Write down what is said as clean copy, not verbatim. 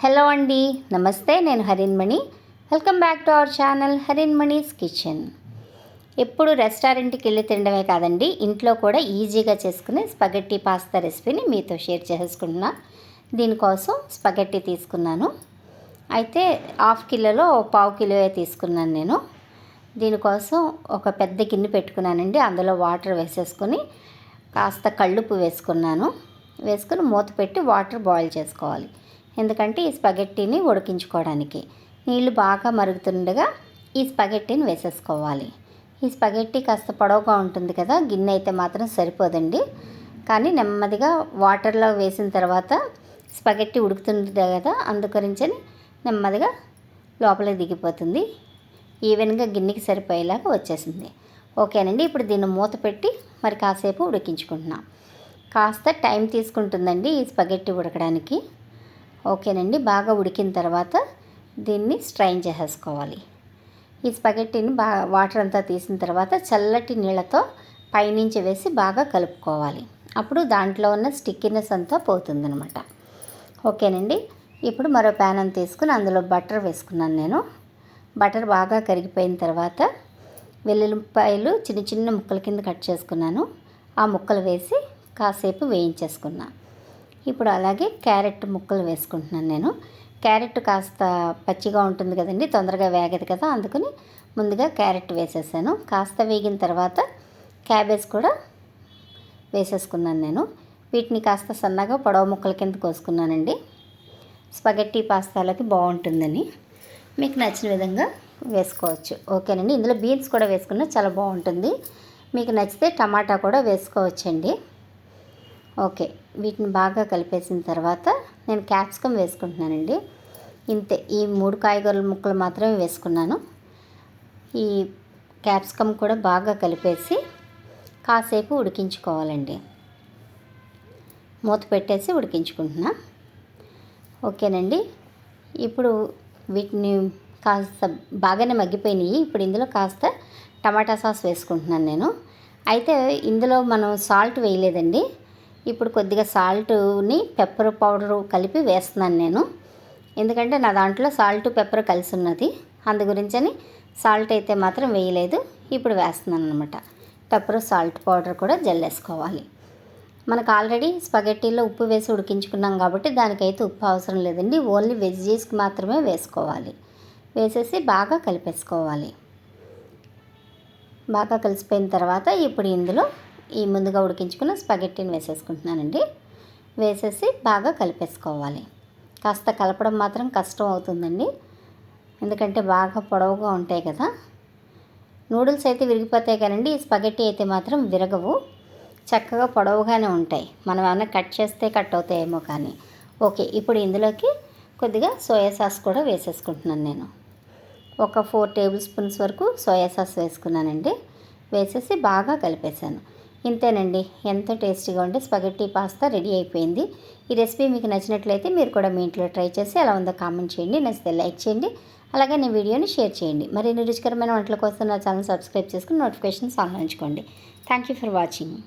Hello అండి, నమస్తే. నేను Harinmani. Welcome back to our channel Harinmani's kitchen. ఎప్పుడు రెస్టారెంట్కి వెళ్ళి తినడమే కాదండి, ఇంట్లో కూడా ఈజీగా చేసుకునే స్పగెట్టి పాస్తా రెసిపీని మీతో షేర్ చేసుకుంటున్నా. దీనికోసం స్పగెట్టి తీసుకున్నాను. అయితే హాఫ్ కిలోలో పావు కిలోయే తీసుకున్నాను నేను. దీనికోసం ఒక పెద్ద గిన్నె పెట్టుకున్నానండి. అందులో వాటర్ వేసేసుకొని కాస్త కళ్ళుప్పు వేసుకుని మూత పెట్టి వాటర్ బాయిల్ చేసుకోవాలి. ఎందుకంటే ఈ స్పగెట్టీని ఉడికించుకోవడానికి నీళ్లు బాగా మరుగుతుండగా ఈ స్పగెట్టీని వేసేసుకోవాలి. ఈ స్పగెట్టీ కాస్త పొడవుగా ఉంటుంది కదా, గిన్నె అయితే మాత్రం సరిపోదండి. కానీ నెమ్మదిగా వాటర్లో వేసిన తర్వాత స్పగెట్టీ ఉడుకుతుంది కదా, అందుకరించని నెమ్మదిగా లోపలికి దిగిపోతుంది. ఈవెన్గా గిన్నెకి సరిపోయేలాగా వచ్చేసింది. ఓకేనండి. ఇప్పుడు దీన్ని మూత పెట్టి మరి కాసేపు ఉడికించుకుంటున్నాం. కాస్త టైం తీసుకుంటుందండి ఈ స్పగెట్టీ ఉడకడానికి. ఓకేనండి. బాగా ఉడికిన తర్వాత దీన్ని స్ట్రైన్ చేసేసుకోవాలి. ఈ స్పగెట్టీని వాటర్ అంతా తీసిన తర్వాత చల్లటి నీళ్ళతో పైనుంచి వేసి బాగా కలుపుకోవాలి. అప్పుడు దాంట్లో ఉన్న స్టిక్కినెస్ అంతా పోతుందనమాట. ఓకేనండి. ఇప్పుడు మరో ప్యాన్ తీసుకుని అందులో బటర్ వేసుకున్నాను నేను. బటర్ బాగా కరిగిపోయిన తర్వాత వెల్లుల్లిపాయలు చిన్న చిన్న ముక్కల కింద కట్ చేసుకున్నాను. ఆ ముక్కలు వేసి కాసేపు వేయించేసుకున్నాను. ఇప్పుడు అలాగే క్యారెట్ ముక్కలు వేసుకుంటున్నాను నేను. క్యారెట్ కాస్త పచ్చిగా ఉంటుంది కదండి, తొందరగా వేగదు కదా, అందుకని ముందుగా క్యారెట్ వేసేసాను. కాస్త వేగిన తర్వాత క్యాబేజ్ కూడా వేసేసుకున్నాను నేను. వీటిని కాస్త సన్నగా పొడవు ముక్కల కింద కోసుకున్నానండి. స్పగెట్టి పాస్తాలకి బాగుంటుందని మీకు నచ్చిన విధంగా వేసుకోవచ్చు. ఓకేనండి. ఇందులో బీన్స్ కూడా వేసుకున్నా చాలా బాగుంటుంది. మీకు నచ్చితే టమాటా కూడా వేసుకోవచ్చండి. ఓకే. వీటిని బాగా కలిపేసిన తర్వాత నేను క్యాప్సికమ్ వేసుకుంటున్నానండి. ఇంతే, ఈ 3 కాయగూరల ముక్కలు మాత్రమే వేసుకున్నాను. ఈ క్యాప్సికమ్ కూడా బాగా కలిపేసి కాసేపు ఉడికించుకోవాలండి. మూత పెట్టేసి ఉడికించుకుంటున్నా. ఓకేనండి. ఇప్పుడు వీటిని కాస్త బాగానే మగ్గిపోయినాయి. ఇప్పుడు ఇందులో కాస్త టమాటా సాస్ వేసుకుంటున్నాను నేను. అయితే ఇందులో మనం సాల్ట్ వేయలేదండి. ఇప్పుడు కొద్దిగా సాల్ట్ని పెప్పర్ పౌడరు కలిపి వేస్తున్నాను నేను. ఎందుకంటే నా దాంట్లో సాల్ట్ పెప్పర్ కలిసి ఉన్నది, అందు గురించని సాల్ట్ అయితే మాత్రం వేయలేదు. ఇప్పుడు వేస్తున్నాను అనమాట. పెప్పర్ సాల్ట్ పౌడర్ కూడా జల్లేసుకోవాలి. మనకు ఆల్రెడీ స్పగెట్టీలో ఉప్పు వేసి ఉడికించుకున్నాం కాబట్టి దానికైతే ఉప్పు అవసరం లేదండి. ఓన్లీ వెజిటేబుల్స్కి మాత్రమే వేసుకోవాలి. వేసేసి బాగా కలిపేసుకోవాలి. బాగా కలిసిపోయిన తర్వాత ఇప్పుడు ఇందులో ఈ ముందుగా ఉడికించుకున్న స్పగెట్టీని వేసేసుకుంటున్నానండి. వేసేసి బాగా కలిపేసుకోవాలి. కాస్త కలపడం మాత్రం కష్టం అవుతుందండి, ఎందుకంటే బాగా పొడవుగా ఉంటాయి కదా. నూడిల్స్ అయితే విరిగిపోతాయి కానండి, ఈ స్పగెట్టీ అయితే మాత్రం విరగవు, చక్కగా పొడవుగానే ఉంటాయి. మనం ఏమైనా కట్ చేస్తే కట్ అవుతాయేమో కానీ. ఓకే. ఇప్పుడు ఇందులోకి కొద్దిగా సోయా సాస్ కూడా వేసేసుకుంటున్నాను నేను. ఒక 4 టేబుల్ స్పూన్స్ వరకు సోయా సాస్ వేసుకున్నానండి. వేసేసి బాగా కలిపేశాను. ఇంతేనండి. ఎంతో టేస్టీగా ఉండే స్పగెట్టి పాస్తా రెడీ అయిపోయింది. ఈ రెసిపీ మీకు నచ్చినట్లయితే మీరు కూడా మీ ఇంట్లో ట్రై చేసి ఎలా ఉందో కామెంట్ చేయండి. నచ్చితే లైక్ చేయండి. అలాగే నా వీడియోని షేర్ చేయండి. మరిన్ని రుచికరమైన వంటల కోసం నా ఛానల్ సబ్స్క్రైబ్ చేసుకుని నోటిఫికేషన్స్ ఆన్ ఉంచుకోండి. Thank you for watching.